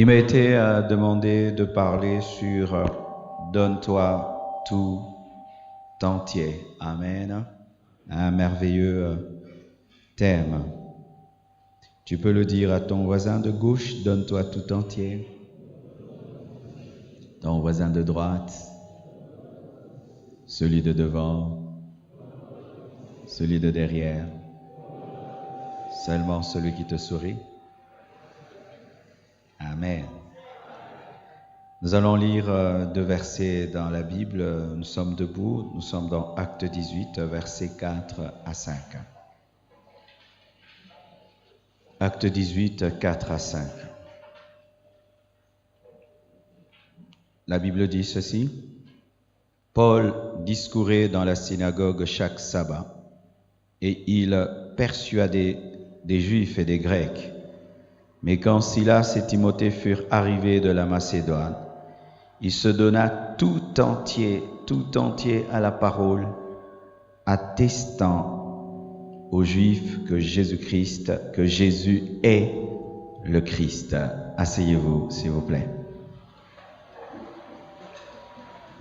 Il m'a été demandé de parler sur Donne-toi tout entier. Amen. Un merveilleux thème. Tu peux le dire à ton voisin de gauche, donne-toi tout entier. Ton voisin de droite, celui de devant, celui de derrière, seulement celui qui te sourit. Amen. Nous allons lire deux versets dans la Bible. Nous sommes debout. Nous sommes dans Acte 18, versets 4 à 5. Acte 18, 4 à 5. La Bible dit ceci. Paul discourait dans la synagogue chaque sabbat, et il persuadait des Juifs et des Grecs. Mais quand Silas et Timothée furent arrivés de la Macédoine, il se donna tout entier à la parole, attestant aux Juifs que Jésus est le Christ. Asseyez-vous, s'il vous plaît.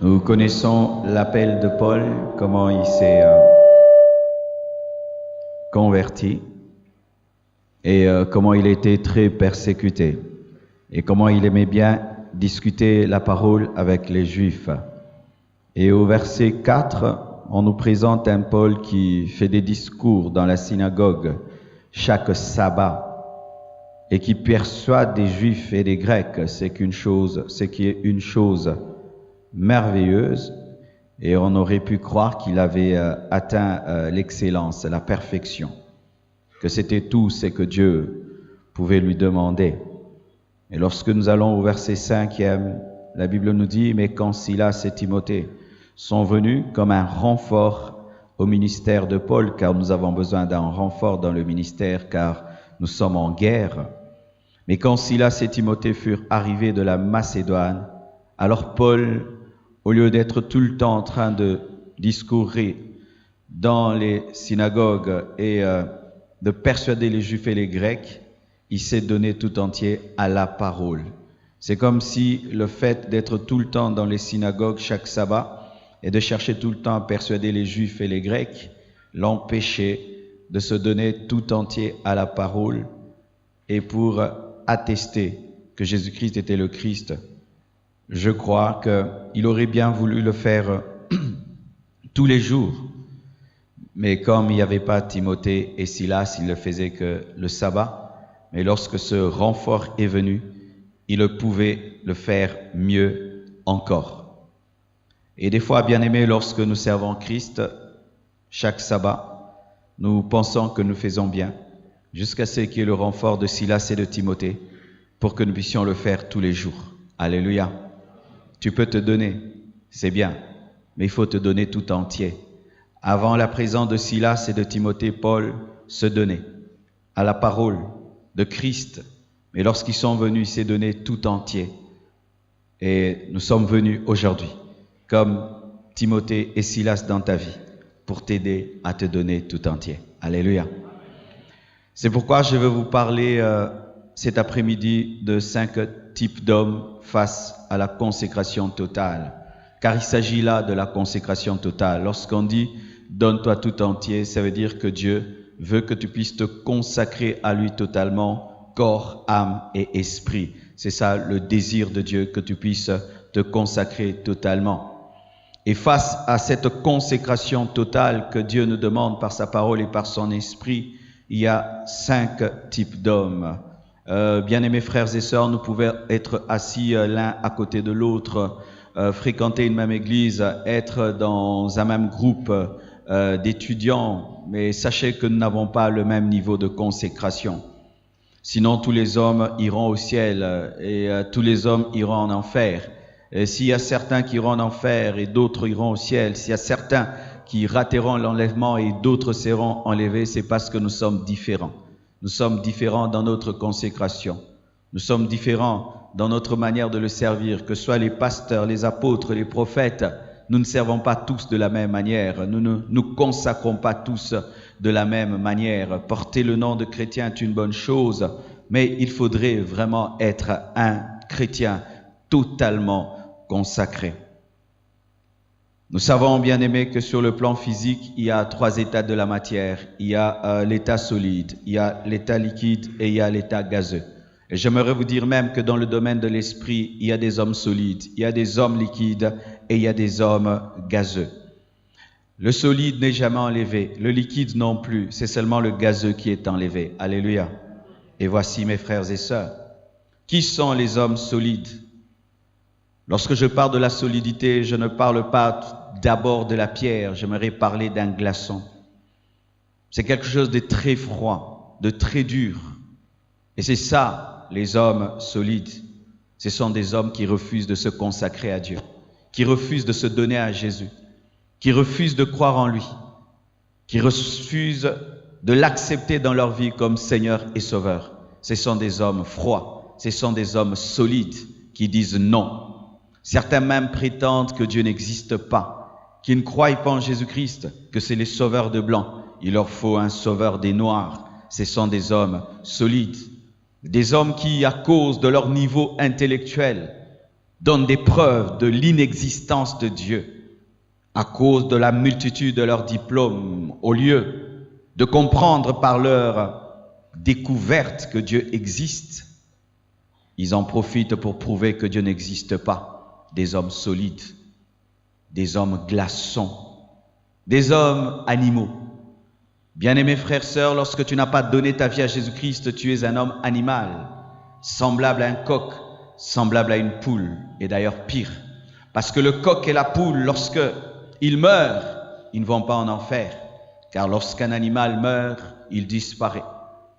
Nous connaissons l'appel de Paul, comment il s'est converti et comment il était très persécuté et comment il aimait bien discuter la parole avec les Juifs. Et au verset 4, on nous présente un Paul qui fait des discours dans la synagogue chaque sabbat et qui persuade des Juifs et des Grecs, ce qui est une chose merveilleuse, et on aurait pu croire qu'il avait atteint l'excellence, la perfection, que c'était tout ce que Dieu pouvait lui demander. Et lorsque nous allons au verset 5e, la Bible nous dit « Mais quand Silas et Timothée sont venus comme un renfort au ministère de Paul, car nous avons besoin d'un renfort dans le ministère, car nous sommes en guerre. Mais quand Silas et Timothée furent arrivés de la Macédoine, alors Paul, au lieu d'être tout le temps en train de discourir dans les synagogues et de persuader les Juifs et les Grecs, il s'est donné tout entier à la parole. C'est comme si le fait d'être tout le temps dans les synagogues chaque sabbat et de chercher tout le temps à persuader les Juifs et les Grecs l'empêchait de se donner tout entier à la parole et pour attester que Jésus-Christ était le Christ. Je crois qu'il aurait bien voulu le faire tous les jours, mais comme il n'y avait pas Timothée et Silas, il ne le faisait que le sabbat. Mais lorsque ce renfort est venu, il pouvait le faire mieux encore. Et des fois, bien aimés, lorsque nous servons Christ, chaque sabbat, nous pensons que nous faisons bien, jusqu'à ce qu'il y ait le renfort de Silas et de Timothée, pour que nous puissions le faire tous les jours. Alléluia. Tu peux te donner, c'est bien, mais il faut te donner tout entier. Avant la présence de Silas et de Timothée, Paul se donnait à la parole de Christ. Mais lorsqu'ils sont venus, il s'est donné tout entier. Et nous sommes venus aujourd'hui, comme Timothée et Silas dans ta vie, pour t'aider à te donner tout entier. Alléluia. C'est pourquoi je veux vous parler cet après-midi de 5 types d'hommes face à la consécration totale. Car il s'agit là de la consécration totale. Lorsqu'on dit « donne-toi tout entier », ça veut dire que Dieu veut que tu puisses te consacrer à lui totalement, corps, âme et esprit. C'est ça le désir de Dieu, que tu puisses te consacrer totalement. Et face à cette consécration totale que Dieu nous demande par sa parole et par son esprit, il y a 5 types d'hommes. Bien-aimés frères et sœurs, nous pouvons être assis l'un à côté de l'autre, fréquenter une même église, être dans un même groupe d'étudiants, mais sachez que nous n'avons pas le même niveau de consécration. Sinon, tous les hommes iront au ciel et tous les hommes iront en enfer. Et s'il y a certains qui iront en enfer et d'autres iront au ciel, s'il y a certains qui rateront l'enlèvement et d'autres seront enlevés, c'est parce que nous sommes différents. Nous sommes différents dans notre consécration. Nous sommes différents dans notre manière de le servir, que ce soit les pasteurs, les apôtres, les prophètes. Nous ne servons pas tous de la même manière. Nous ne nous consacrons pas tous de la même manière. Porter le nom de chrétien est une bonne chose. mais il faudrait vraiment être un chrétien totalement consacré. Nous savons, bien aimés, que sur le plan physique, il y a 3 états de la matière. Il y a l'état solide, il y a l'état liquide et il y a l'état gazeux. Et j'aimerais vous dire même que dans le domaine de l'esprit, il y a des hommes solides, il y a des hommes liquides et il y a des hommes gazeux. Le solide n'est jamais enlevé, le liquide non plus, c'est seulement le gazeux qui est enlevé. Alléluia. Et voici mes frères et sœurs, qui sont les hommes solides? Lorsque je parle de la solidité, je ne parle pas d'abord de la pierre, j'aimerais parler d'un glaçon. C'est quelque chose de très froid, de très dur. Et c'est ça, les hommes solides. Ce sont des hommes qui refusent de se consacrer à Dieu, qui refusent de se donner à Jésus, qui refusent de croire en lui, qui refusent de l'accepter dans leur vie comme Seigneur et Sauveur. Ce sont des hommes froids, ce sont des hommes solides qui disent non. Certains même prétendent que Dieu n'existe pas, qu'ils ne croient pas en Jésus-Christ, que c'est les sauveurs de blancs. Il leur faut un sauveur des noirs. Ce sont des hommes solides, des hommes qui, à cause de leur niveau intellectuel, donnent des preuves de l'inexistence de Dieu, à cause de la multitude de leurs diplômes, au lieu de comprendre par leur découverte que Dieu existe, ils en profitent pour prouver que Dieu n'existe pas. Des hommes solides, des hommes glaçons, des hommes animaux. Bien-aimés frères, sœurs, lorsque tu n'as pas donné ta vie à Jésus-Christ, tu es un homme animal, semblable à un coq, semblable à une poule, et d'ailleurs pire. Parce que le coq et la poule, lorsque ils meurent, ils ne vont pas en enfer, car lorsqu'un animal meurt, il disparaît.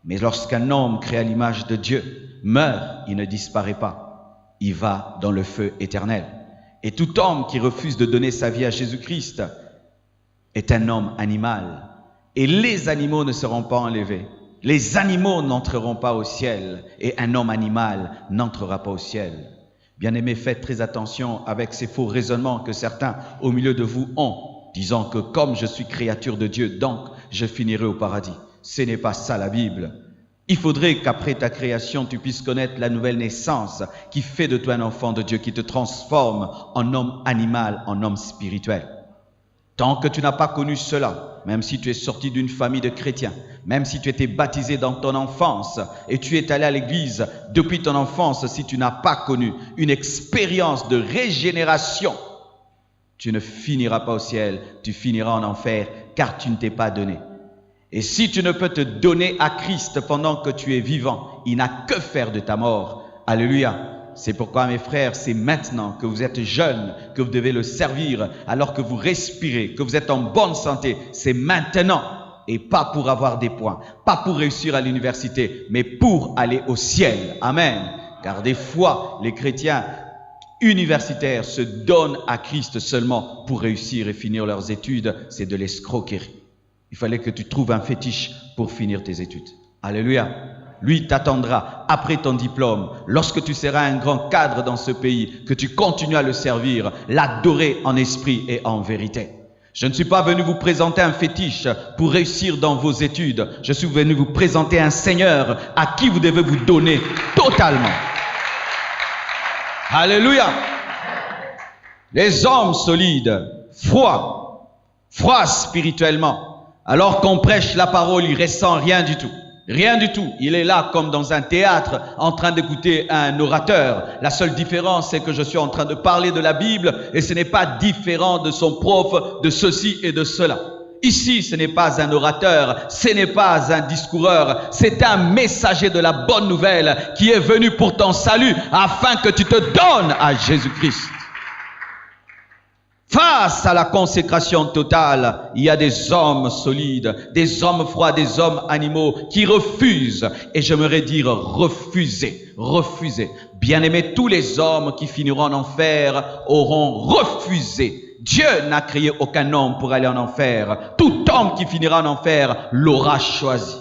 Mais lorsqu'un homme créé à l'image de Dieu meurt, il ne disparaît pas. Il va dans le feu éternel. Et tout homme qui refuse de donner sa vie à Jésus-Christ est un homme animal. Et les animaux ne seront pas enlevés. Les animaux n'entreront pas au ciel. Et un homme animal n'entrera pas au ciel. Bien-aimés, faites très attention avec ces faux raisonnements que certains au milieu de vous ont, disant que comme je suis créature de Dieu, donc je finirai au paradis. Ce n'est pas ça la Bible. Il faudrait qu'après ta création, tu puisses connaître la nouvelle naissance qui fait de toi un enfant de Dieu, qui te transforme en homme animal, en homme spirituel. Tant que tu n'as pas connu cela, même si tu es sorti d'une famille de chrétiens, même si tu étais baptisé dans ton enfance et tu es allé à l'église depuis ton enfance, si tu n'as pas connu une expérience de régénération, tu ne finiras pas au ciel, tu finiras en enfer car tu ne t'es pas donné. Et si tu ne peux te donner à Christ pendant que tu es vivant, il n'a que faire de ta mort. Alléluia. C'est pourquoi, mes frères, c'est maintenant que vous êtes jeunes, que vous devez le servir, alors que vous respirez, que vous êtes en bonne santé. C'est maintenant, et pas pour avoir des points, pas pour réussir à l'université, mais pour aller au ciel. Amen. Car des fois, les chrétiens universitaires se donnent à Christ seulement pour réussir et finir leurs études. C'est de l'escroquerie. Il fallait que tu trouves un fétiche pour finir tes études. Alléluia. Lui t'attendra après ton diplôme, lorsque tu seras un grand cadre dans ce pays, que tu continues à le servir, l'adorer en esprit et en vérité. Je ne suis pas venu vous présenter un fétiche pour réussir dans vos études. Je suis venu vous présenter un Seigneur à qui vous devez vous donner totalement. Alléluia. Les hommes solides, froids spirituellement. Alors qu'on prêche la parole, il ne ressent rien du tout. Rien du tout. Il est là comme dans un théâtre en train d'écouter un orateur. La seule différence, c'est que je suis en train de parler de la Bible et ce n'est pas différent de son prof, de ceci et de cela. Ici, ce n'est pas un orateur, ce n'est pas un discoureur, c'est un messager de la bonne nouvelle qui est venu pour ton salut afin que tu te donnes à Jésus-Christ. Face à la consécration totale, il y a des hommes solides, des hommes froids, des hommes animaux qui refusent. Et j'aimerais dire refuser, refuser. Bien-aimés, tous les hommes qui finiront en enfer auront refusé. Dieu n'a créé aucun homme pour aller en enfer. Tout homme qui finira en enfer l'aura choisi.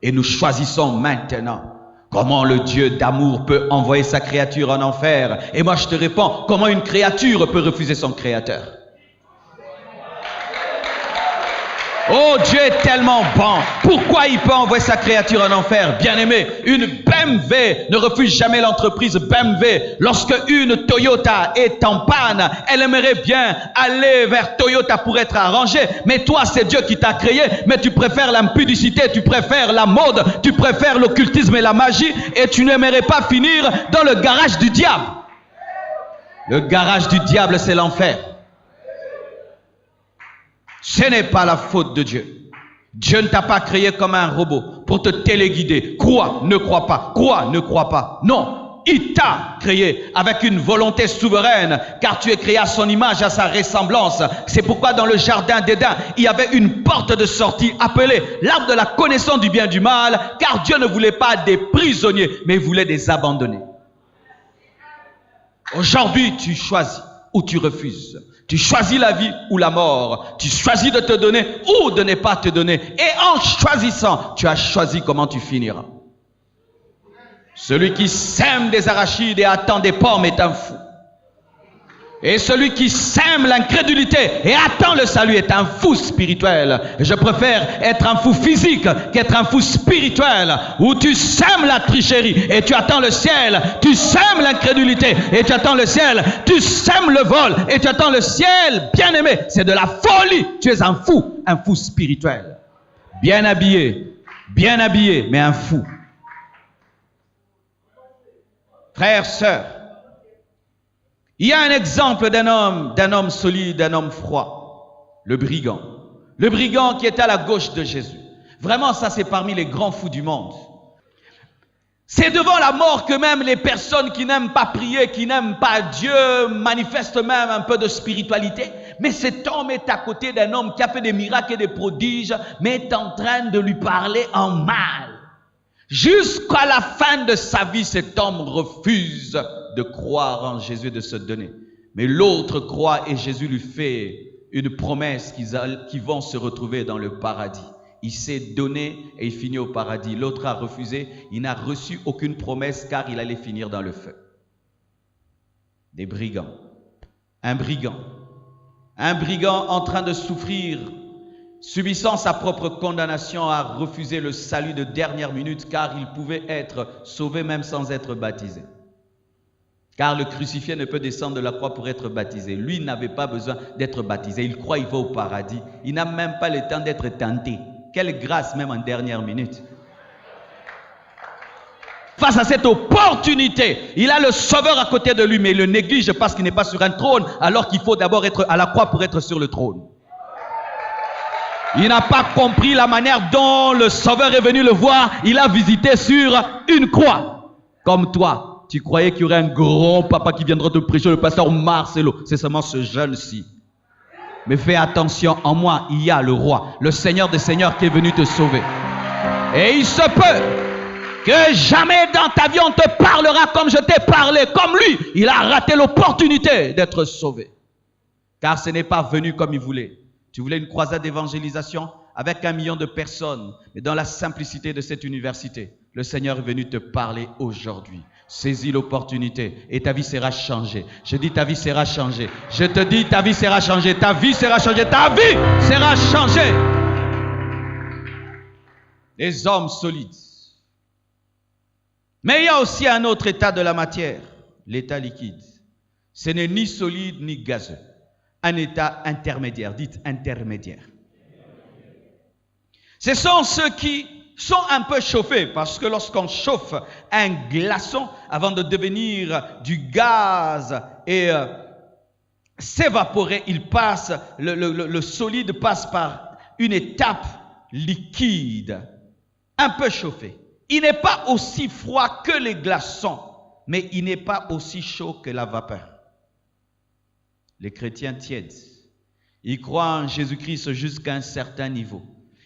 Et nous choisissons maintenant. Comment le Dieu d'amour peut envoyer sa créature en enfer? Et moi je te réponds, comment une créature peut refuser son créateur? Oh, Dieu est tellement bon. Pourquoi il peut envoyer sa créature en enfer? Bien-aimé, une BMW ne refuse jamais l'entreprise BMW. Lorsque une Toyota est en panne, elle aimerait bien aller vers Toyota pour être arrangée. Mais toi, c'est Dieu qui t'a créé. Mais tu préfères l'impudicité, tu préfères la mode, tu préfères l'occultisme et la magie. Et tu n'aimerais pas finir dans le garage du diable. Le garage du diable, c'est l'enfer. Ce n'est pas la faute de Dieu. Dieu ne t'a pas créé comme un robot pour te téléguider. Crois, ne crois pas. Crois, ne crois pas. Non, il t'a créé avec une volonté souveraine, car tu es créé à son image, à sa ressemblance. C'est pourquoi dans le jardin d'Éden, il y avait une porte de sortie appelée l'arbre de la connaissance du bien et du mal, car Dieu ne voulait pas des prisonniers, mais il voulait des abandonnés. Aujourd'hui, tu choisis ou tu refuses. Tu choisis la vie ou la mort. Tu choisis de te donner ou de ne pas te donner. Et en choisissant, tu as choisi comment tu finiras. Celui qui sème des arachides et attend des pommes est un fou. Et celui qui sème l'incrédulité et attend le salut est un fou spirituel. Je préfère être un fou physique qu'être un fou spirituel, où tu sèmes la tricherie et tu attends le ciel. Tu sèmes l'incrédulité et tu attends le ciel. Tu sèmes le vol et tu attends le ciel. Bien-aimé, c'est de la folie. Tu es un fou spirituel. Bien habillé, mais un fou. Frères, sœurs, il y a un exemple d'un homme solide, d'un homme froid, le brigand. Le brigand qui était à la gauche de Jésus. Vraiment, ça c'est parmi les grands fous du monde. C'est devant la mort que même les personnes qui n'aiment pas prier, qui n'aiment pas Dieu, manifestent même un peu de spiritualité. Mais cet homme est à côté d'un homme qui a fait des miracles et des prodiges, mais est en train de lui parler en mal. Jusqu'à la fin de sa vie, cet homme refuse de croire en Jésus, de se donner. Mais l'autre croit et Jésus lui fait une promesse qu'ils vont se retrouver dans le paradis. Il s'est donné et il finit au paradis. L'autre a refusé, il n'a reçu aucune promesse car il allait finir dans le feu. Des brigands. Un brigand en train de souffrir, subissant sa propre condamnation, a refusé le salut de dernière minute car il pouvait être sauvé même sans être baptisé. Car le crucifié ne peut descendre de la croix pour être baptisé. Lui, il n'avait pas besoin d'être baptisé. Il croit qu'il va au paradis. Il n'a même pas le temps d'être tenté. Quelle grâce même en dernière minute. Face à cette opportunité, il a le Sauveur à côté de lui, mais il le néglige parce qu'il n'est pas sur un trône, alors qu'il faut d'abord être à la croix pour être sur le trône. Il n'a pas compris la manière dont le Sauveur est venu le voir. Il a visité sur une croix. Comme toi, tu croyais qu'il y aurait un grand papa qui viendra te prêcher, le pasteur Marcelo. C'est seulement ce jeune-ci. Mais fais attention, en moi, il y a le roi, le Seigneur des Seigneurs qui est venu te sauver. Et il se peut que jamais dans ta vie on te parlera comme je t'ai parlé. Comme lui, il a raté l'opportunité d'être sauvé. Car ce n'est pas venu comme il voulait. Tu voulais une croisade d'évangélisation avec 1 million de personnes. Mais dans la simplicité de cette université, le Seigneur est venu te parler aujourd'hui. Saisis l'opportunité et ta vie sera changée. Je dis ta vie sera changée. Je te dis ta vie sera changée. Ta vie sera changée. Ta vie sera changée. Les hommes solides. Mais il y a aussi un autre état de la matière, l'état liquide. Ce n'est ni solide ni gazeux. Un état intermédiaire. Dites intermédiaire. Ce sont ceux qui sont un peu chauffés, parce que lorsqu'on chauffe un glaçon avant de devenir du gaz et s'évaporer, il passe, le solide passe par une étape liquide, un peu chauffé. Il n'est pas aussi froid que les glaçons, mais il n'est pas aussi chaud que la vapeur. Les chrétiens tièdes, ils croient en Jésus-Christ jusqu'à un certain niveau.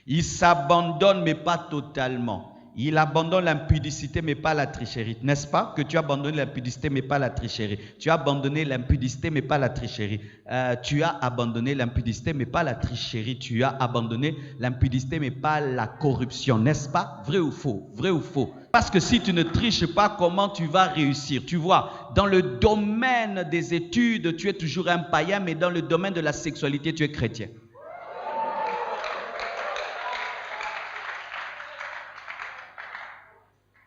Ils s'abandonnent, mais pas totalement. Ils abandonnent l'impudicité, mais pas la tricherie. N'est-ce pas que tu as abandonné l'impudicité, mais pas la tricherie? Tu as abandonné l'impudicité, mais pas la tricherie. Tu as abandonné l'impudicité, mais pas la tricherie. Tu as abandonné l'impudicité, mais pas la corruption. N'est-ce pas? Vrai ou faux? Vrai ou faux? Parce que si tu ne triches pas, comment tu vas réussir? Tu vois, dans le domaine des études, tu es toujours un païen, mais dans le domaine de la sexualité, tu es chrétien.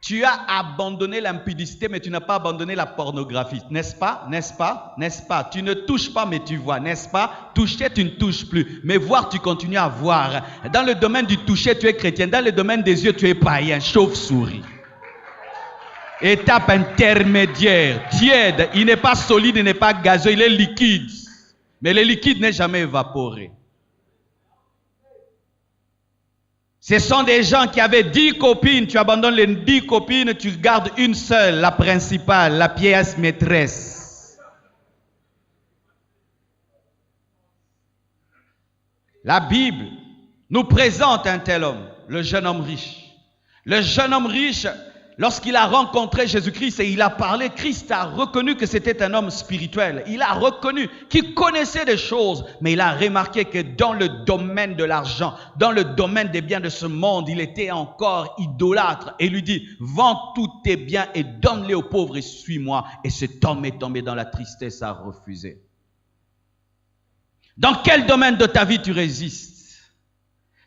Tu as abandonné l'impudicité, mais tu n'as pas abandonné la pornographie. N'est-ce pas? N'est-ce pas? N'est-ce pas? Tu ne touches pas, mais tu vois. N'est-ce pas? Toucher, tu ne touches plus. Mais voir, tu continues à voir. Dans le domaine du toucher, tu es chrétien. Dans le domaine des yeux, tu es païen, chauve-souris. Étape intermédiaire, tiède. Il n'est pas solide, il n'est pas gazeux, il est liquide. Mais le liquide n'est jamais évaporé. Ce sont des gens qui avaient 10 copines, tu abandonnes les 10 copines, tu gardes une seule, la principale, la pièce maîtresse. La Bible nous présente un tel homme, le jeune homme riche. Le jeune homme riche, lorsqu'il a rencontré Jésus-Christ et il a parlé, Christ a reconnu que c'était un homme spirituel. Il a reconnu qu'il connaissait des choses, mais il a remarqué que dans le domaine de l'argent, dans le domaine des biens de ce monde, il était encore idolâtre. Et lui dit, vends tous tes biens et donne-les aux pauvres et suis-moi. Et cet homme est tombé dans la tristesse, a refusé. Dans quel domaine de ta vie tu résistes?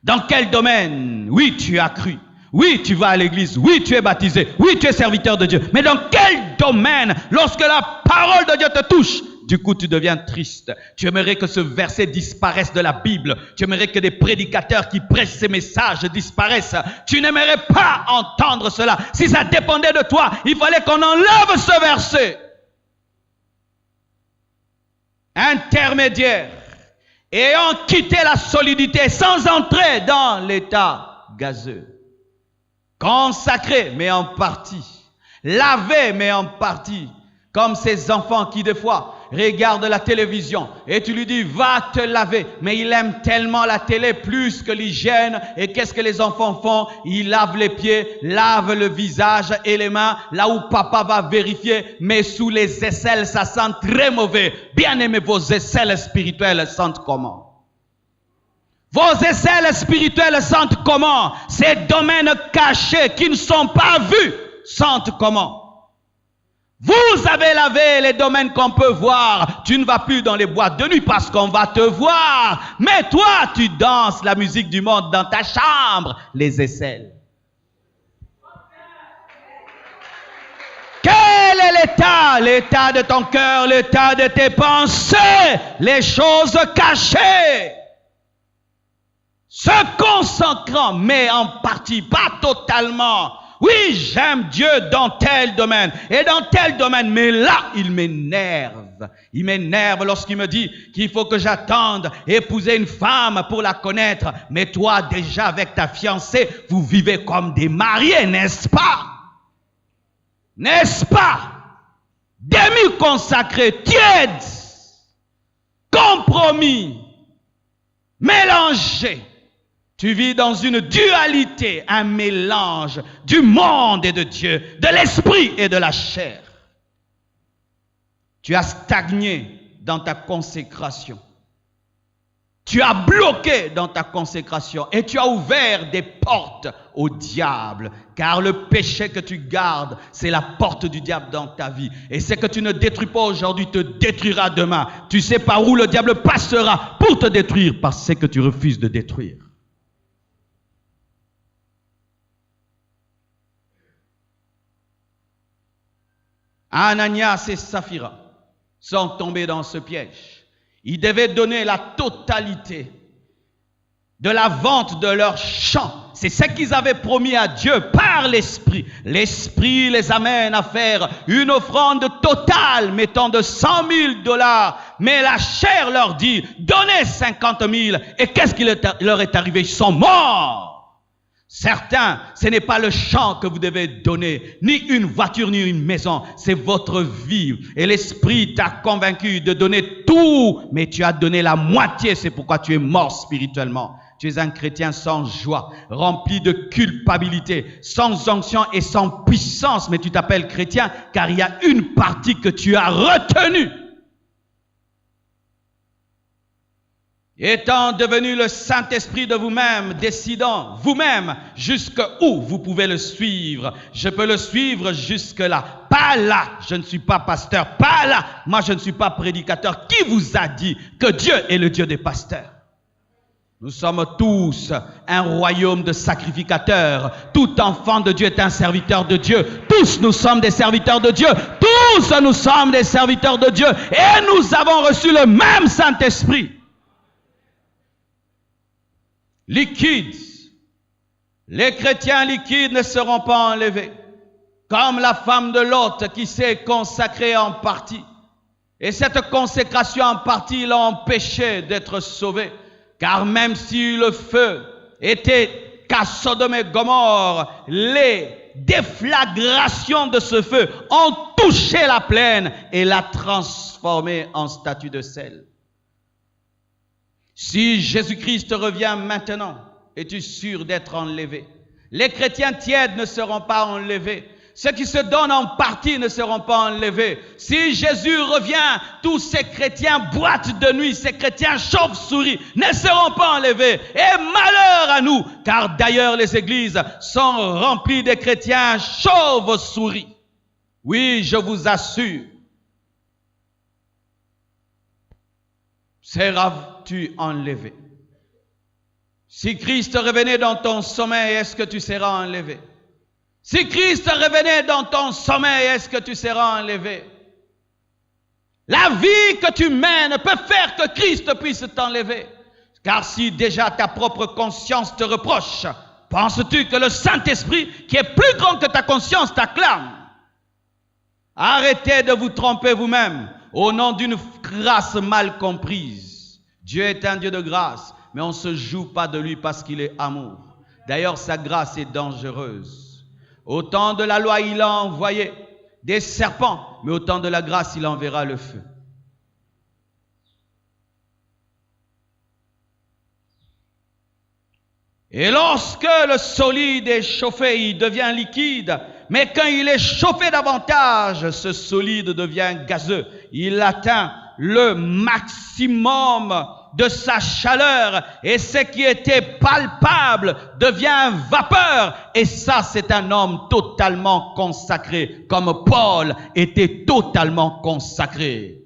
Dans quel domaine? Oui, tu as cru. Oui, tu vas à l'église. Oui, tu es baptisé. Oui, tu es serviteur de Dieu. Mais dans quel domaine, lorsque la parole de Dieu te touche, du coup, tu deviens triste. Tu aimerais que ce verset disparaisse de la Bible. Tu aimerais que des prédicateurs qui prêchent ces messages disparaissent. Tu n'aimerais pas entendre cela. Si ça dépendait de toi, il fallait qu'on enlève ce verset. Intermédiaire. Ayant quitté la solidité sans entrer dans l'état gazeux. Consacré, mais en partie. Lavé, mais en partie. Comme ces enfants qui, des fois, regardent la télévision et tu lui dis, va te laver. Mais il aime tellement la télé plus que l'hygiène. Et qu'est-ce que les enfants font? Ils lavent les pieds, lavent le visage et les mains. Là où papa va vérifier, mais sous les aisselles, ça sent très mauvais. Bien aimé, vos aisselles spirituelles sentent comment? Vos aisselles spirituelles sentent comment? Ces domaines cachés qui ne sont pas vus sentent comment? Vous avez lavé les domaines qu'on peut voir. Tu ne vas plus dans les boîtes de nuit parce qu'on va te voir. Mais toi, tu danses la musique du monde dans ta chambre. Les aisselles. Quel est l'état? L'état de ton cœur, l'état de tes pensées, les choses cachées. Se consacrant, mais en partie, pas totalement. Oui, j'aime Dieu dans tel domaine et dans tel domaine, mais là, il m'énerve. Il m'énerve lorsqu'il me dit qu'il faut que j'attende épouser une femme pour la connaître. Mais toi, déjà avec ta fiancée, vous vivez comme des mariés, n'est-ce pas? N'est-ce pas? Demi-consacrés, tièdes, compromis, mélangés. Tu vis dans une dualité, un mélange du monde et de Dieu, de l'esprit et de la chair. Tu as stagné dans ta consécration. Tu as bloqué dans ta consécration et tu as ouvert des portes au diable. Car le péché que tu gardes, c'est la porte du diable dans ta vie. Et ce que tu ne détruis pas aujourd'hui te détruira demain. Tu sais par où le diable passera pour te détruire, par ce que tu refuses de détruire. Ananias et Saphira sont tombés dans ce piège. Ils devaient donner la totalité de la vente de leur champ. C'est ce qu'ils avaient promis à Dieu par l'Esprit. L'Esprit les amène à faire une offrande totale mettant de 100 000 $. Mais la chair leur dit, donnez 50 000. Et qu'est-ce qui leur est arrivé? Ils sont morts. Certains, ce n'est pas le champ que vous devez donner, ni une voiture, ni une maison, c'est votre vie. Et l'Esprit t'a convaincu de donner tout, mais tu as donné la moitié, c'est pourquoi tu es mort spirituellement. Tu es un chrétien sans joie, rempli de culpabilité, sans onction et sans puissance, mais tu t'appelles chrétien car il y a une partie que tu as retenue. Étant devenu le Saint-Esprit de vous-même, décidant vous-même jusqu'où vous pouvez le suivre. Je peux le suivre jusque-là. Pas là. Je ne suis pas pasteur. Pas là. Moi, je ne suis pas prédicateur. Qui vous a dit que Dieu est le Dieu des pasteurs? Nous sommes tous un royaume de sacrificateurs. Tout enfant de Dieu est un serviteur de Dieu. Tous nous sommes des serviteurs de Dieu. Tous nous sommes des serviteurs de Dieu. Et nous avons reçu le même Saint-Esprit. Liquides. Les chrétiens liquides ne seront pas enlevés. Comme la femme de Lot qui s'est consacrée en partie. Et cette consécration en partie l'a empêché d'être sauvée. Car même si le feu était qu'à Sodome et Gomorrhe, les déflagrations de ce feu ont touché la plaine et l'a transformée en statue de sel. Si Jésus-Christ revient maintenant, es-tu sûr d'être enlevé? Les chrétiens tièdes ne seront pas enlevés. Ceux qui se donnent en partie ne seront pas enlevés. Si Jésus revient, tous ces chrétiens boîtes de nuit, ces chrétiens chauves-souris ne seront pas enlevés. Et malheur à nous, car d'ailleurs les églises sont remplies de chrétiens chauves-souris. Oui, je vous assure. Seras-tu enlevé? Si Christ revenait dans ton sommeil, est-ce que tu seras enlevé? Si Christ revenait dans ton sommeil, est-ce que tu seras enlevé? La vie que tu mènes peut faire que Christ puisse t'enlever. Car si déjà ta propre conscience te reproche, penses-tu que le Saint-Esprit, qui est plus grand que ta conscience, t'acclame? Arrêtez de vous tromper vous-même au nom d'une grâce mal comprise. Dieu est un Dieu de grâce, mais on ne se joue pas de lui parce qu'il est amour. D'ailleurs, sa grâce est dangereuse. Au temps de la loi, il a envoyé des serpents, mais au temps de la grâce, il enverra le feu. Et lorsque le solide est chauffé, il devient liquide. Mais quand il est chauffé davantage, ce solide devient gazeux. Il atteint le maximum de sa chaleur, et ce qui était palpable devient vapeur. Et ça, c'est un homme totalement consacré, comme Paul était totalement consacré.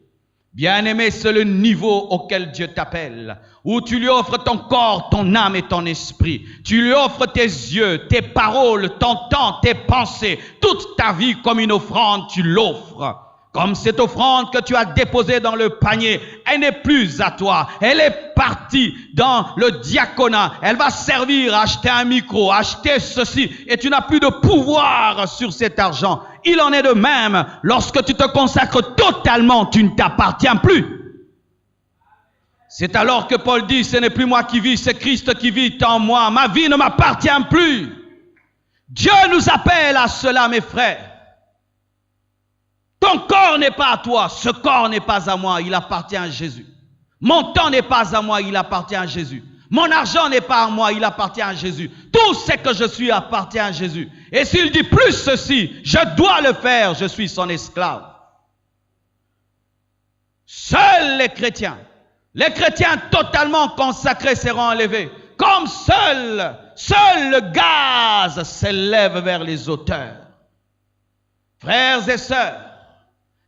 Bien-aimé, c'est le niveau auquel Dieu t'appelle, où tu lui offres ton corps, ton âme et ton esprit. Tu lui offres tes yeux, tes paroles, ton temps, tes pensées, toute ta vie comme une offrande, tu l'offres. Comme cette offrande que tu as déposée dans le panier, elle n'est plus à toi. Elle est partie dans le diaconat. Elle va servir à acheter un micro, à acheter ceci. Et tu n'as plus de pouvoir sur cet argent. Il en est de même. Lorsque tu te consacres totalement, tu ne t'appartiens plus. C'est alors que Paul dit, ce n'est plus moi qui vis, c'est Christ qui vit en moi. Ma vie ne m'appartient plus. Dieu nous appelle à cela, mes frères. Ton corps n'est pas à toi, ce corps n'est pas à moi, il appartient à Jésus. Mon temps n'est pas à moi, il appartient à Jésus. Mon argent n'est pas à moi, il appartient à Jésus. Tout ce que je suis appartient à Jésus. Et s'il dit plus ceci, je dois le faire, je suis son esclave. Seuls les chrétiens totalement consacrés seront enlevés. Comme seul le gaz s'élève vers les hauteurs. Frères et sœurs,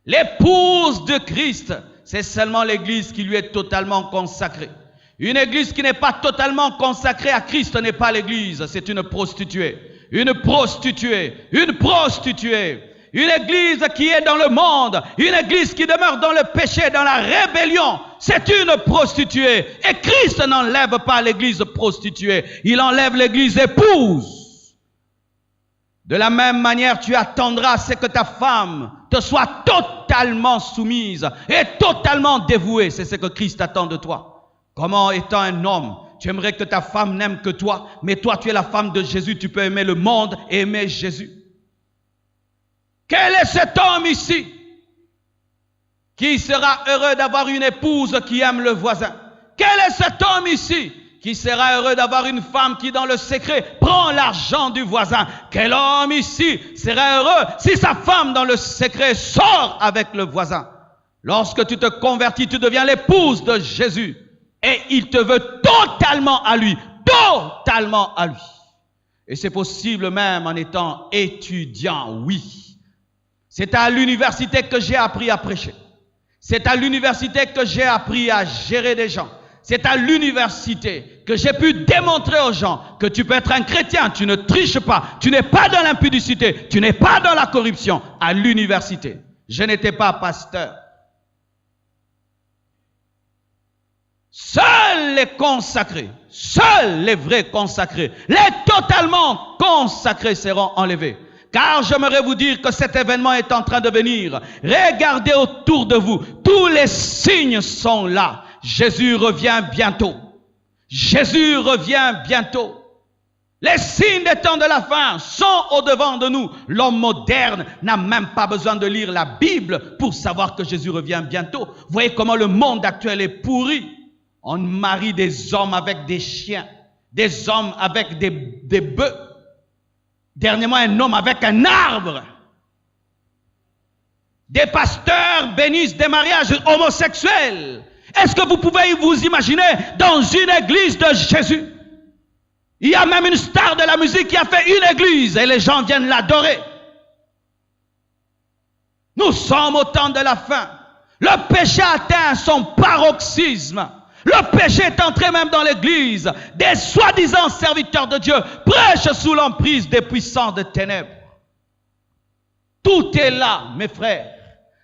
l'épouse de Christ, c'est seulement l'église qui lui est totalement consacrée. Une église qui n'est pas totalement consacrée à Christ n'est pas l'église, c'est une prostituée. Une prostituée. Une église qui est dans le monde, une église qui demeure dans le péché, dans la rébellion, c'est une prostituée. Et Christ n'enlève pas l'église prostituée, il enlève l'église épouse. De la même manière, tu attendras à ce que ta femme te soit totalement soumise et totalement dévouée. C'est ce que Christ attend de toi. Comment, étant un homme, tu aimerais que ta femme n'aime que toi, mais toi, tu es la femme de Jésus, tu peux aimer le monde et aimer Jésus. Quel est cet homme ici qui sera heureux d'avoir une épouse qui aime le voisin? Quel est cet homme ici qui sera heureux d'avoir une femme qui, dans le secret, prend l'argent du voisin? Quel homme ici sera heureux si sa femme, dans le secret, sort avec le voisin? Lorsque tu te convertis, tu deviens l'épouse de Jésus. Et il te veut totalement à lui. Totalement à lui. Et c'est possible même en étant étudiant, oui. C'est à l'université que j'ai appris à prêcher. C'est à l'université que j'ai appris à gérer des gens. C'est à l'université que j'ai pu démontrer aux gens que tu peux être un chrétien, tu ne triches pas, tu n'es pas dans l'impudicité, tu n'es pas dans la corruption. À l'université. Je n'étais pas pasteur. Seuls les consacrés, seuls les vrais consacrés, les totalement consacrés seront enlevés. Car j'aimerais vous dire que cet événement est en train de venir. Regardez autour de vous, tous les signes sont là. Jésus revient bientôt. Jésus revient bientôt. Les signes des temps de la fin sont au-devant de nous. L'homme moderne n'a même pas besoin de lire la Bible pour savoir que Jésus revient bientôt. Voyez comment le monde actuel est pourri. On marie des hommes avec des chiens, des hommes avec des bœufs. Dernièrement, un homme avec un arbre. Des pasteurs bénissent des mariages homosexuels. Est-ce que vous pouvez vous imaginer dans une église de Jésus? Il y a même une star de la musique qui a fait une église et les gens viennent l'adorer. Nous sommes au temps de la fin. Le péché atteint son paroxysme. Le péché est entré même dans l'église. Des soi-disant serviteurs de Dieu prêchent sous l'emprise des puissants de ténèbres. Tout est là, mes frères.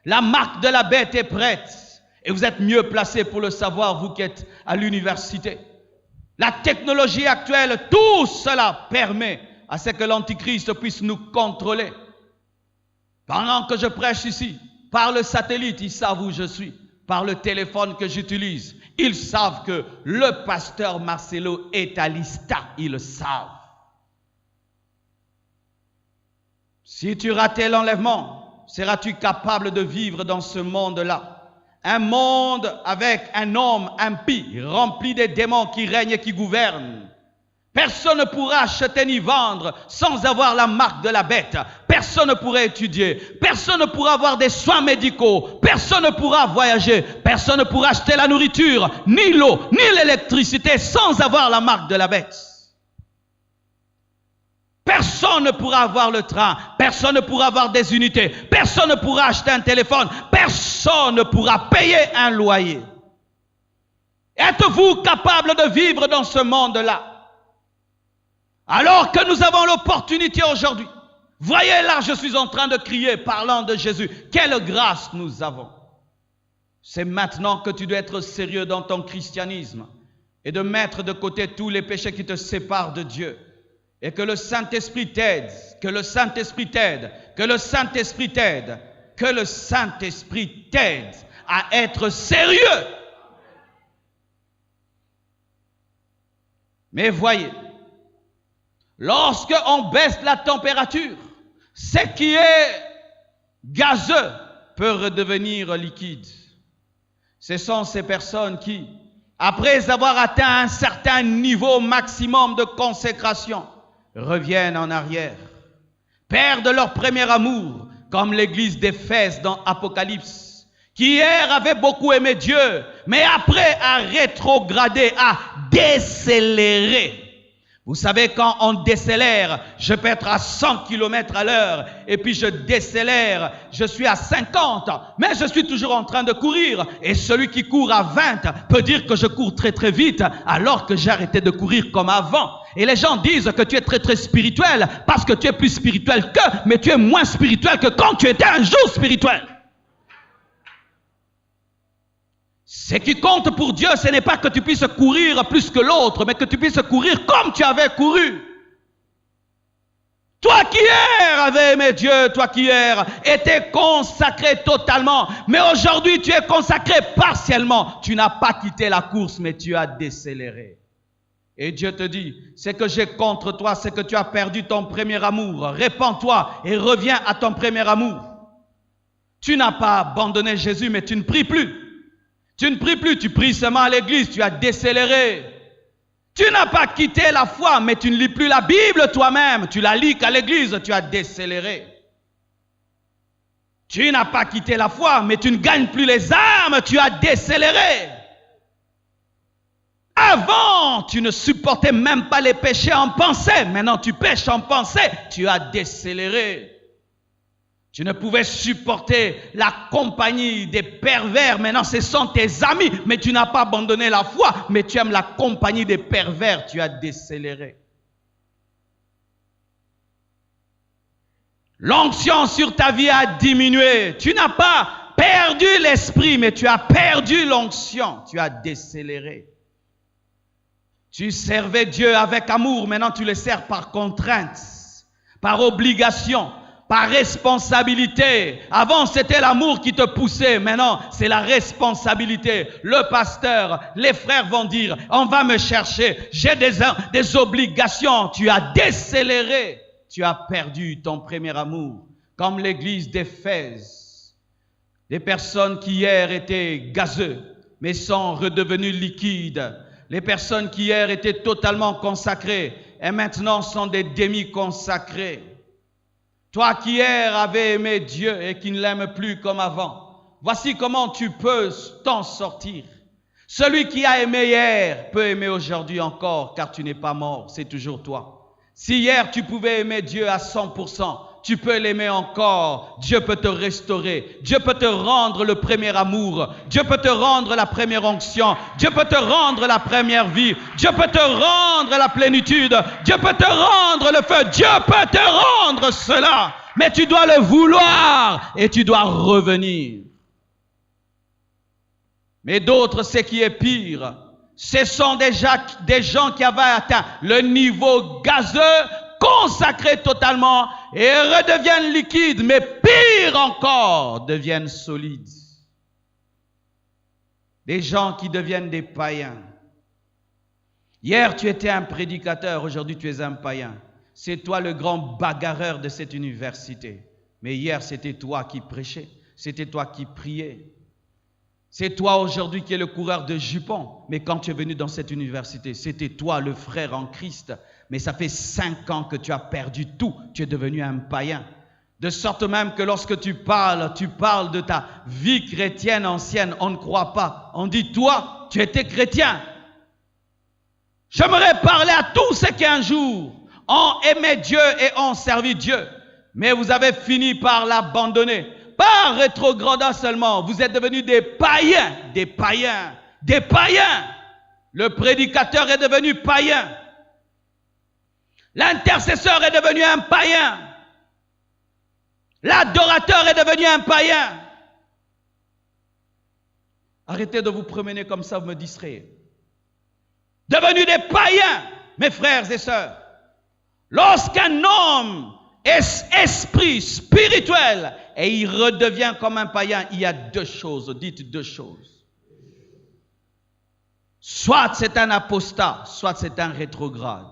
La marque de la bête est prête. Et vous êtes mieux placés pour le savoir, vous qui êtes à l'université. La technologie actuelle, tout cela permet à ce que l'Antichrist puisse nous contrôler. Pendant que je prêche ici, par le satellite, ils savent où je suis. Par le téléphone que j'utilise, ils savent que le pasteur Marcelo est à l'ISTA. Ils le savent. Si tu ratais l'enlèvement, seras-tu capable de vivre dans ce monde-là? Un monde avec un homme impie, rempli des démons qui règnent et qui gouvernent. Personne ne pourra acheter ni vendre sans avoir la marque de la bête. Personne ne pourra étudier. Personne ne pourra avoir des soins médicaux. Personne ne pourra voyager. Personne ne pourra acheter la nourriture, ni l'eau, ni l'électricité sans avoir la marque de la bête. Personne ne pourra avoir le train. Personne ne pourra avoir des unités. Personne ne pourra acheter un téléphone. Personne ne pourra payer un loyer. Êtes-vous capable de vivre dans ce monde-là? Alors que nous avons l'opportunité aujourd'hui. Voyez là, je suis en train de crier, parlant de Jésus. Quelle grâce nous avons. C'est maintenant que tu dois être sérieux dans ton christianisme et de mettre de côté tous les péchés qui te séparent de Dieu. Et que le Saint-Esprit t'aide, que le Saint-Esprit t'aide, que le Saint-Esprit t'aide, que le Saint-Esprit t'aide à être sérieux. Mais voyez, lorsque on baisse la température, ce qui est gazeux peut redevenir liquide. Ce sont ces personnes qui, après avoir atteint un certain niveau maximum de consécration, reviennent en arrière, perdent leur premier amour, comme l'église d'Éphèse dans Apocalypse, qui hier avait beaucoup aimé Dieu, mais après a rétrogradé, a décéléré. Vous savez, quand on décélère, je peux être à 100 km à l'heure et puis je décélère, je suis à 50, mais je suis toujours en train de courir. Et celui qui court à 20 peut dire que je cours très très vite alors que j'ai arrêté de courir comme avant. Et les gens disent que tu es très très spirituel parce que tu es plus spirituel qu'eux, mais tu es moins spirituel que quand tu étais un jour spirituel. Ce qui compte pour Dieu, ce n'est pas que tu puisses courir plus que l'autre, mais que tu puisses courir comme tu avais couru. Toi qui hier avais aimé Dieu, toi qui hier étais consacré totalement, mais aujourd'hui tu es consacré partiellement. Tu n'as pas quitté la course, mais tu as décéléré. Et Dieu te dit, ce que j'ai contre toi, c'est que tu as perdu ton premier amour. Répands-toi et reviens à ton premier amour. Tu n'as pas abandonné Jésus, mais tu ne pries plus. Tu ne pries plus, tu pries seulement à l'église, tu as décéléré. Tu n'as pas quitté la foi, mais tu ne lis plus la Bible toi-même. Tu la lis qu'à l'église, tu as décéléré. Tu n'as pas quitté la foi, mais tu ne gagnes plus les âmes, tu as décéléré. Avant, tu ne supportais même pas les péchés en pensée. Maintenant, tu pêches en pensée, tu as décéléré. Tu ne pouvais supporter la compagnie des pervers. Maintenant, ce sont tes amis. Mais tu n'as pas abandonné la foi. Mais tu aimes la compagnie des pervers. Tu as décéléré. L'onction sur ta vie a diminué. Tu n'as pas perdu l'esprit, mais tu as perdu l'onction. Tu as décéléré. Tu servais Dieu avec amour. Maintenant, tu le sers par contrainte, par obligation, par responsabilité. Avant, c'était l'amour qui te poussait. Maintenant, c'est la responsabilité. Le pasteur, les frères vont dire, on va me chercher. J'ai des obligations. Tu as décéléré. Tu as perdu ton premier amour. Comme l'église d'Éphèse. Des personnes qui hier étaient gazeux, mais sont redevenues liquides. Les personnes qui hier étaient totalement consacrées et maintenant sont des demi-consacrés. Toi qui hier avais aimé Dieu et qui ne l'aime plus comme avant, voici comment tu peux t'en sortir. Celui qui a aimé hier peut aimer aujourd'hui encore, car tu n'es pas mort, c'est toujours toi. Si hier tu pouvais aimer Dieu à 100%, tu peux l'aimer encore. Dieu peut te restaurer. Dieu peut te rendre le premier amour. Dieu peut te rendre la première onction. Dieu peut te rendre la première vie. Dieu peut te rendre la plénitude. Dieu peut te rendre le feu. Dieu peut te rendre cela. Mais tu dois le vouloir et tu dois revenir. Mais d'autres, ce qui est pire, ce sont déjà des gens qui avaient atteint le niveau gazeux, consacrés totalement et redeviennent liquides, mais pire encore, deviennent solides. Des gens qui deviennent des païens. Hier, tu étais un prédicateur, aujourd'hui tu es un païen. C'est toi le grand bagarreur de cette université. Mais hier, c'était toi qui prêchais, c'était toi qui priais. C'est toi aujourd'hui qui es le coureur de jupons. Mais quand tu es venu dans cette université, c'était toi le frère en Christ. Mais ça fait 5 ans que tu as perdu tout. Tu es devenu un païen. De sorte même que lorsque tu parles de ta vie chrétienne ancienne. On ne croit pas. On dit, toi, tu étais chrétien. J'aimerais parler à tous ceux qui un jour ont aimé Dieu et ont servi Dieu. Mais vous avez fini par l'abandonner. Pas rétrogradant seulement, vous êtes devenus des païens, des païens, des païens. Le prédicateur est devenu païen. L'intercesseur est devenu un païen. L'adorateur est devenu un païen. Arrêtez de vous promener comme ça, vous me distrayez. Devenus des païens, mes frères et sœurs. Lorsqu'un homme est esprit spirituel et il redevient comme un païen, il y a 2 choses. Dites 2 choses. Soit c'est un apostat, soit c'est un rétrograde.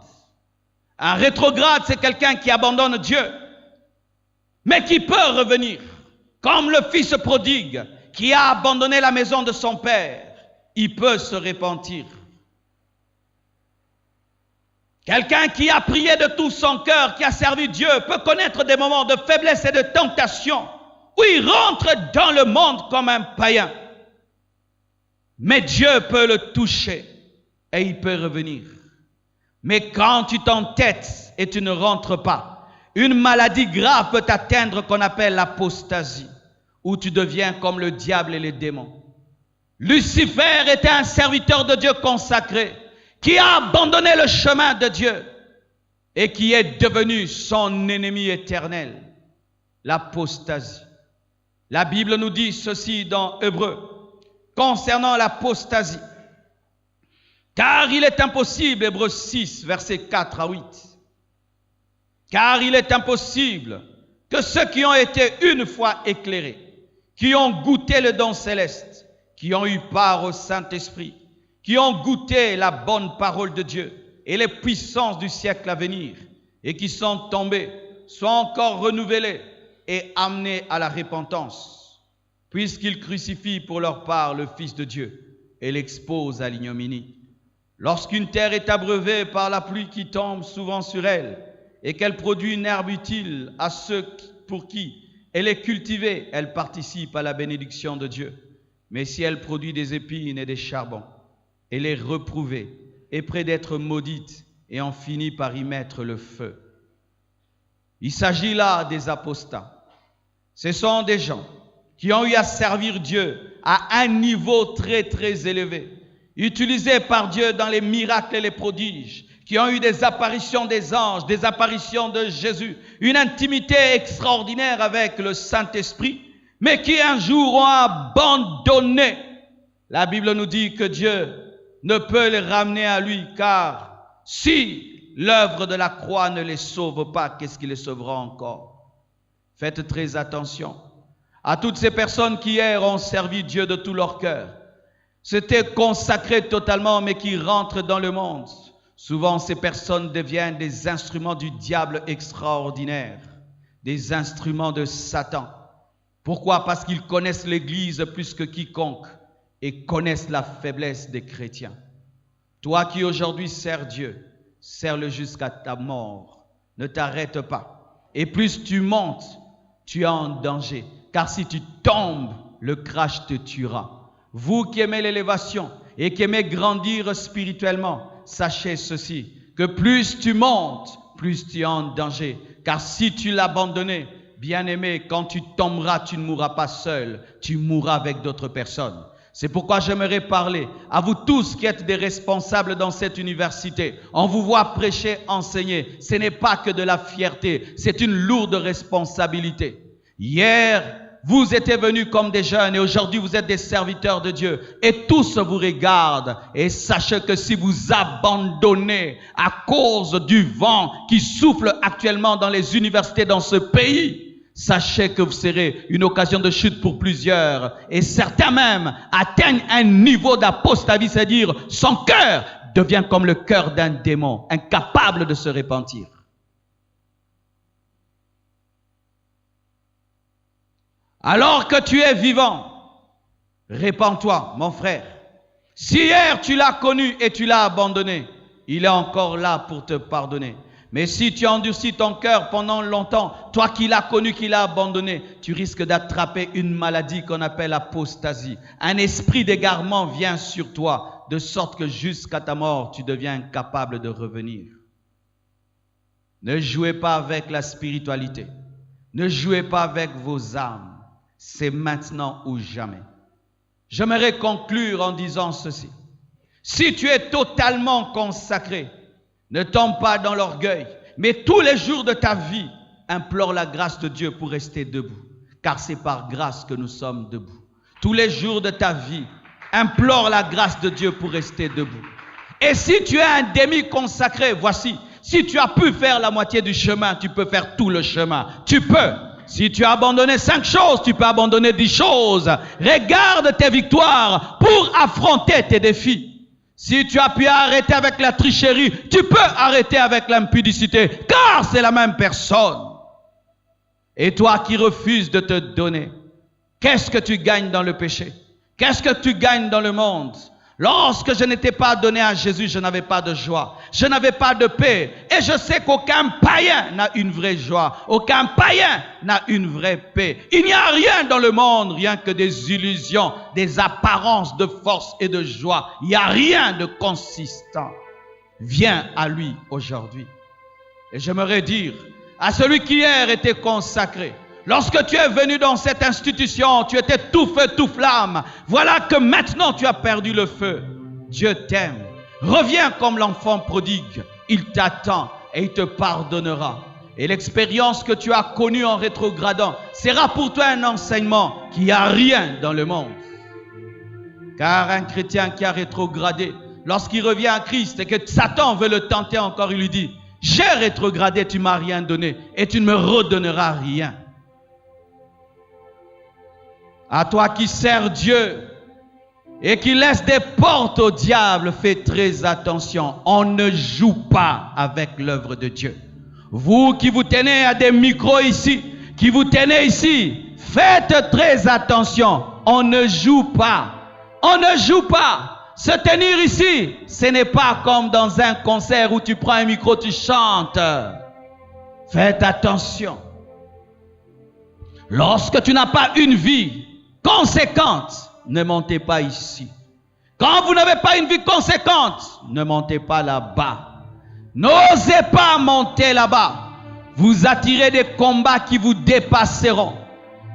Un rétrograde, c'est quelqu'un qui abandonne Dieu, mais qui peut revenir. Comme le fils prodigue, qui a abandonné la maison de son père, il peut se repentir. Quelqu'un qui a prié de tout son cœur, qui a servi Dieu, peut connaître des moments de faiblesse et de tentation, où il rentre dans le monde comme un païen. Mais Dieu peut le toucher et il peut revenir. Mais quand tu t'entêtes et tu ne rentres pas, une maladie grave peut t'atteindre qu'on appelle l'apostasie, où tu deviens comme le diable et les démons. Lucifer était un serviteur de Dieu consacré, qui a abandonné le chemin de Dieu et qui est devenu son ennemi éternel, l'apostasie. La Bible nous dit ceci dans Hébreux, concernant l'apostasie. Car il est impossible, Hébreux 6, versets 4 à 8, car il est impossible que ceux qui ont été une fois éclairés, qui ont goûté le don céleste, qui ont eu part au Saint-Esprit, qui ont goûté la bonne parole de Dieu et les puissances du siècle à venir, et qui sont tombés, soient encore renouvelés et amenés à la repentance, puisqu'ils crucifient pour leur part le Fils de Dieu et l'exposent à l'ignominie. Lorsqu'une terre est abreuvée par la pluie qui tombe souvent sur elle, et qu'elle produit une herbe utile à ceux pour qui elle est cultivée, elle participe à la bénédiction de Dieu. Mais si elle produit des épines et des charbons, elle est reprouvée et près d'être maudite, et en finit par y mettre le feu. Il s'agit là des apostats. Ce sont des gens qui ont eu à servir Dieu à un niveau très très élevé, utilisés par Dieu dans les miracles et les prodiges, qui ont eu des apparitions des anges, des apparitions de Jésus, une intimité extraordinaire avec le Saint-Esprit, mais qui un jour ont abandonné. La Bible nous dit que Dieu ne peut les ramener à lui, car si l'œuvre de la croix ne les sauve pas, qu'est-ce qui les sauvera encore? Faites très attention à toutes ces personnes qui hier ont servi Dieu de tout leur cœur, s'étaient consacrées totalement, mais qui rentrent dans le monde. Souvent, ces personnes deviennent des instruments du diable extraordinaire, des instruments de Satan. Pourquoi? Parce qu'ils connaissent l'Église plus que quiconque et connaissent la faiblesse des chrétiens. Toi qui aujourd'hui sers Dieu, sers-le jusqu'à ta mort. Ne t'arrête pas. Et plus tu montes, tu es en danger. Car si tu tombes, le crash te tuera. Vous qui aimez l'élévation et qui aimez grandir spirituellement, sachez ceci, que plus tu montes, plus tu es en danger. Car si tu l'abandonnes, bien-aimé, quand tu tomberas, tu ne mourras pas seul, tu mourras avec d'autres personnes. C'est pourquoi j'aimerais parler à vous tous qui êtes des responsables dans cette université. On vous voit prêcher, enseigner. Ce n'est pas que de la fierté, c'est une lourde responsabilité. Hier, vous étiez venus comme des jeunes et aujourd'hui vous êtes des serviteurs de Dieu. Et tous vous regardent. Et sachez que si vous abandonnez à cause du vent qui souffle actuellement dans les universités dans ce pays, sachez que vous serez une occasion de chute pour plusieurs. Et certains même atteignent un niveau d'apostasie, c'est-à-dire son cœur devient comme le cœur d'un démon, incapable de se repentir. Alors que tu es vivant, répands-toi, mon frère. Si hier tu l'as connu et tu l'as abandonné, il est encore là pour te pardonner. Mais si tu endurcis ton cœur pendant longtemps, toi qui l'as connu, qui l'as abandonné, tu risques d'attraper une maladie qu'on appelle apostasie. Un esprit d'égarement vient sur toi, de sorte que jusqu'à ta mort, tu deviens incapable de revenir. Ne jouez pas avec la spiritualité. Ne jouez pas avec vos âmes. C'est maintenant ou jamais. J'aimerais conclure en disant ceci. Si tu es totalement consacré, ne tombe pas dans l'orgueil, mais tous les jours de ta vie, implore la grâce de Dieu pour rester debout, car c'est par grâce que nous sommes debout. Tous les jours de ta vie, implore la grâce de Dieu pour rester debout. Et si tu es un demi-consacré, voici, si tu as pu faire la moitié du chemin, tu peux faire tout le chemin. Tu peux. Si tu as abandonné 5 choses, tu peux abandonner 10 choses. Regarde tes victoires pour affronter tes défis. Si tu as pu arrêter avec la tricherie, tu peux arrêter avec l'impudicité, car c'est la même personne. Et toi qui refuses de te donner, qu'est-ce que tu gagnes dans le péché? Qu'est-ce que tu gagnes dans le monde? Lorsque je n'étais pas donné à Jésus, je n'avais pas de joie, je n'avais pas de paix. Et je sais qu'aucun païen n'a une vraie joie, aucun païen n'a une vraie paix. Il n'y a rien dans le monde, rien que des illusions, des apparences de force et de joie. Il n'y a rien de consistant. Viens à lui aujourd'hui. Et j'aimerais dire à celui qui hier était consacré, lorsque tu es venu dans cette institution, tu étais tout feu, tout flamme. Voilà que maintenant tu as perdu le feu. Dieu t'aime. Reviens comme l'enfant prodigue. Il t'attend et il te pardonnera. Et l'expérience que tu as connue en rétrogradant sera pour toi un enseignement qu'il n'y a rien dans le monde. Car un chrétien qui a rétrogradé, lorsqu'il revient à Christ et que Satan veut le tenter encore, il lui dit, j'ai rétrogradé, tu ne m'as rien donné et tu ne me redonneras rien. À toi qui sers Dieu et qui laisse des portes au diable, fais très attention. On ne joue pas avec l'œuvre de Dieu. Vous qui vous tenez à des micros ici, qui vous tenez ici, faites très attention. On ne joue pas. On ne joue pas. Se tenir ici, ce n'est pas comme dans un concert où tu prends un micro, tu chantes. Faites attention. Lorsque tu n'as pas une vie conséquente, ne montez pas ici. Quand vous n'avez pas une vie conséquente, ne montez pas là-bas. N'osez pas monter là-bas. Vous attirez des combats qui vous dépasseront.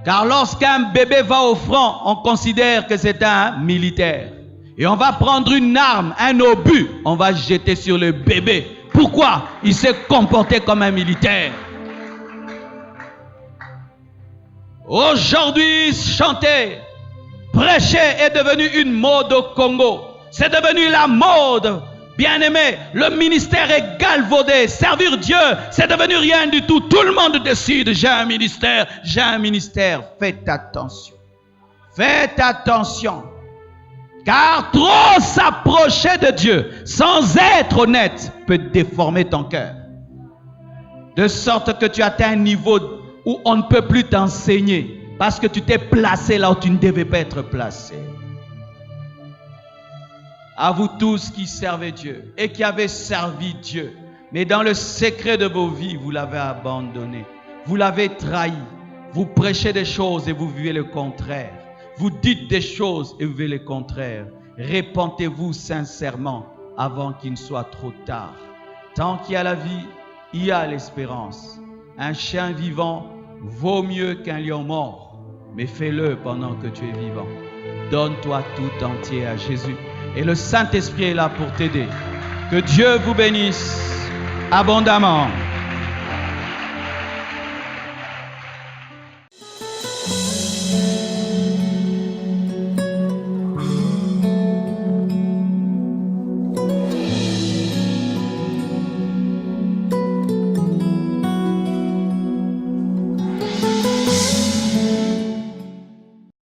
Car lorsqu'un bébé va au front, on considère que c'est un militaire. Et on va prendre une arme, un obus, on va jeter sur le bébé. Pourquoi? Il s'est comporté comme un militaire. Aujourd'hui, chanter, prêcher est devenu une mode au Congo. C'est devenu la mode. Bien-aimé, le ministère est galvaudé. Servir Dieu, c'est devenu rien du tout. Tout le monde décide, j'ai un ministère, j'ai un ministère. Faites attention. Faites attention. Car trop s'approcher de Dieu sans être honnête peut déformer ton cœur. De sorte que tu atteins un niveau où on ne peut plus t'enseigner parce que tu t'es placé là où tu ne devais pas être placé. À vous tous qui servez Dieu et qui avez servi Dieu, mais dans le secret de vos vies, vous l'avez abandonné, vous l'avez trahi, vous prêchez des choses et vous vivez le contraire. Vous dites des choses et vous vivez le contraire. Repentez-vous sincèrement avant qu'il ne soit trop tard. Tant qu'il y a la vie, il y a l'espérance. Un chien vivant vaut mieux qu'un lion mort. Mais fais-le pendant que tu es vivant. Donne-toi tout entier à Jésus. Et le Saint-Esprit est là pour t'aider. Que Dieu vous bénisse abondamment.